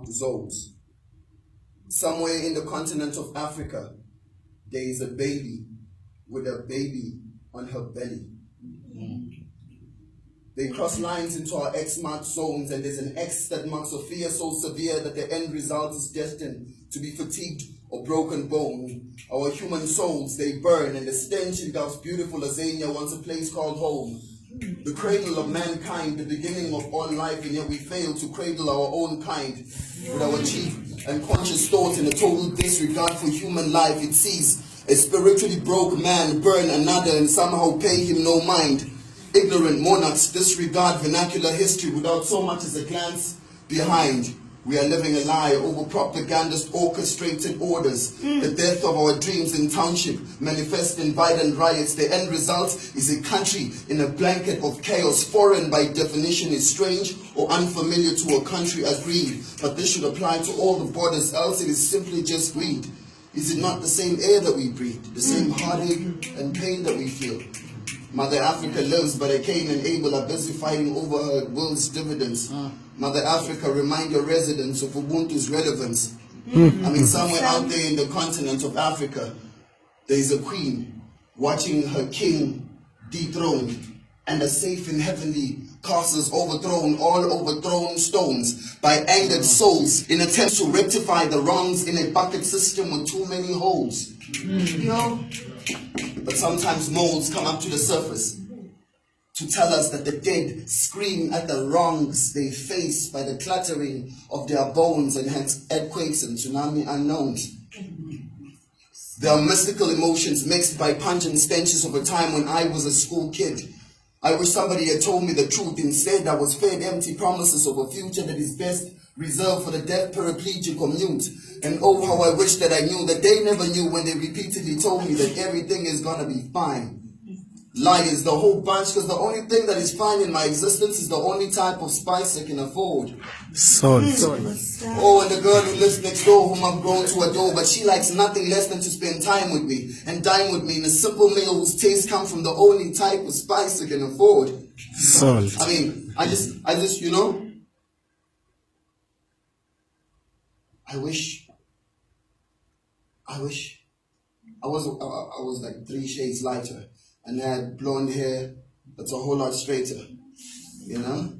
zones. Somewhere in the continent of Africa, there is a baby with a baby on her belly. They cross lines into our X-marked zones, and there's an X that marks a fear so severe that the end result is destined to be fatigued or broken bone. Our human souls, they burn, and the stench engulfs beautiful Azania, once a place called home. The cradle of mankind, the beginning of all life, and yet we fail to cradle our own kind. With our cheap and conscious thoughts and a total disregard for human life, it sees a spiritually broke man burn another and somehow pay him no mind. Ignorant monarchs disregard vernacular history without so much as a glance behind. We are living a lie over propagandist orchestrated orders. The death of our dreams in township manifest in violent riots. The end result is a country in a blanket of chaos. Foreign by definition is strange or unfamiliar to a country agreed. But this should apply to all the borders, else it is simply just greed. Is it not the same air that we breathe? The same heartache and pain that we feel? Mother Africa lives, but Cain and Abel are busy fighting over her will's dividends. Mother Africa, remind your residents of Ubuntu's relevance. I mean, somewhere out there in the continent of Africa, there is a queen watching her king dethroned, and a safe in heavenly castles overthrown, all overthrown stones by angered souls in attempts to rectify the wrongs in a bucket system with too many holes. You know? But sometimes molds come up to the surface to tell us that the dead scream at the wrongs they face by the clattering of their bones, and hence earthquakes and tsunami unknowns. There are mystical emotions mixed by pungent stenches of a time when I was a school kid. I wish somebody had told me the truth. Instead, I was fed empty promises of a future that is best reserved for the deaf, paraplegic, or mute. And oh, how I wish that I knew that they never knew when they repeatedly told me that everything is gonna be fine. Liars, the whole bunch, because the only thing that is fine in my existence is the only type of spice I can afford. Salt. Oh, and the girl who lives next door, whom I've grown to adore, but she likes nothing less than to spend time with me and dine with me in a simple meal whose taste comes from the only type of spice I can afford. Salt. I mean, I just, you know, I wish I was like 3 shades lighter and had blonde hair that's a whole lot straighter, you know?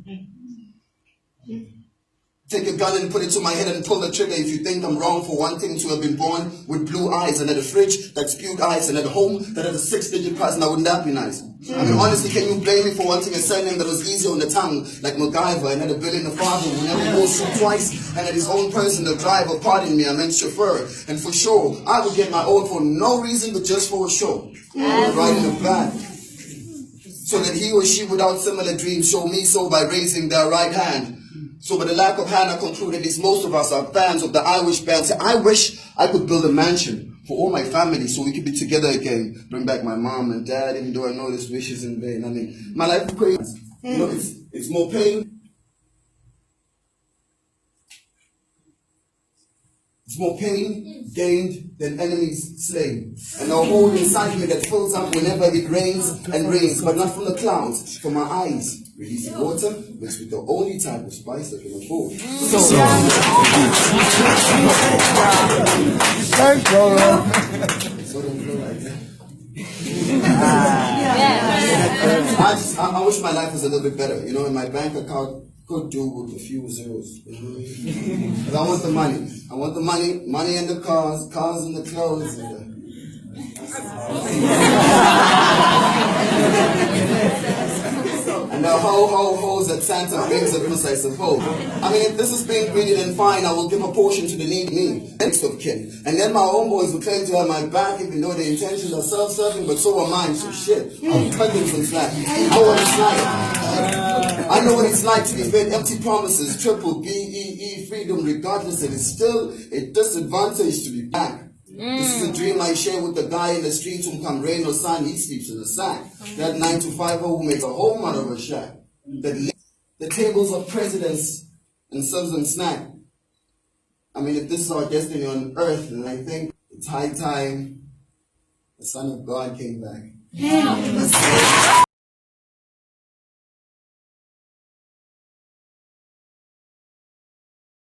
Take a gun and put it to my head and pull the trigger if you think I'm wrong for wanting to have been born with blue eyes and at a fridge that spewed ice and at a home that had a 6-digit price. Now wouldn't that be nice? I mean, honestly, can you blame me for wanting a surname that was easier on the tongue, like MacGyver, and had a bill the father who never wore suit twice and had his own personal driver? Pardon me, I meant chauffeur. And for sure, I would get my own for no reason but just for a show. Right in the back. So that he or she without similar dreams show me so by raising their right hand. So by the lack of hand, I conclude at least most of us are fans of the Irish band. Say, I wish I could build a mansion for all my family so we could be together again. Bring back my mom and dad, even though I know this wish is in vain. I mean, my life is crazy. You know, it's more pain. It's more pain gained than enemies slain. And a hole inside me that fills up whenever it rains and rains, but not from the clouds, from my eyes. Releasing water mixed with the only type of spice I can afford. I wish my life was a little bit better. You know, in my bank account could do with a few zeros. But I want the money. I want the money and the cars and the clothes. And the ho-ho-hos that Santa brings of us, I suppose. I mean, if this is being greedy, then fine, I will give a portion to the needy, next of kin. And then my homeboys will claim to have my back, even though their intentions are self-serving, but so are mine, so shit. I'll cut them some slack. I know what it's like. I know what it's like to be fed empty promises, triple BEE freedom, regardless that it's still a disadvantage to be back. This is a dream I share with the guy in the streets who come rain or sun, he sleeps in a sack. That 9-to-5 who makes a home out of a shack. That the tables of presidents and serves them snack. I mean, if this is our destiny on earth, then I think it's high time the Son of God came back.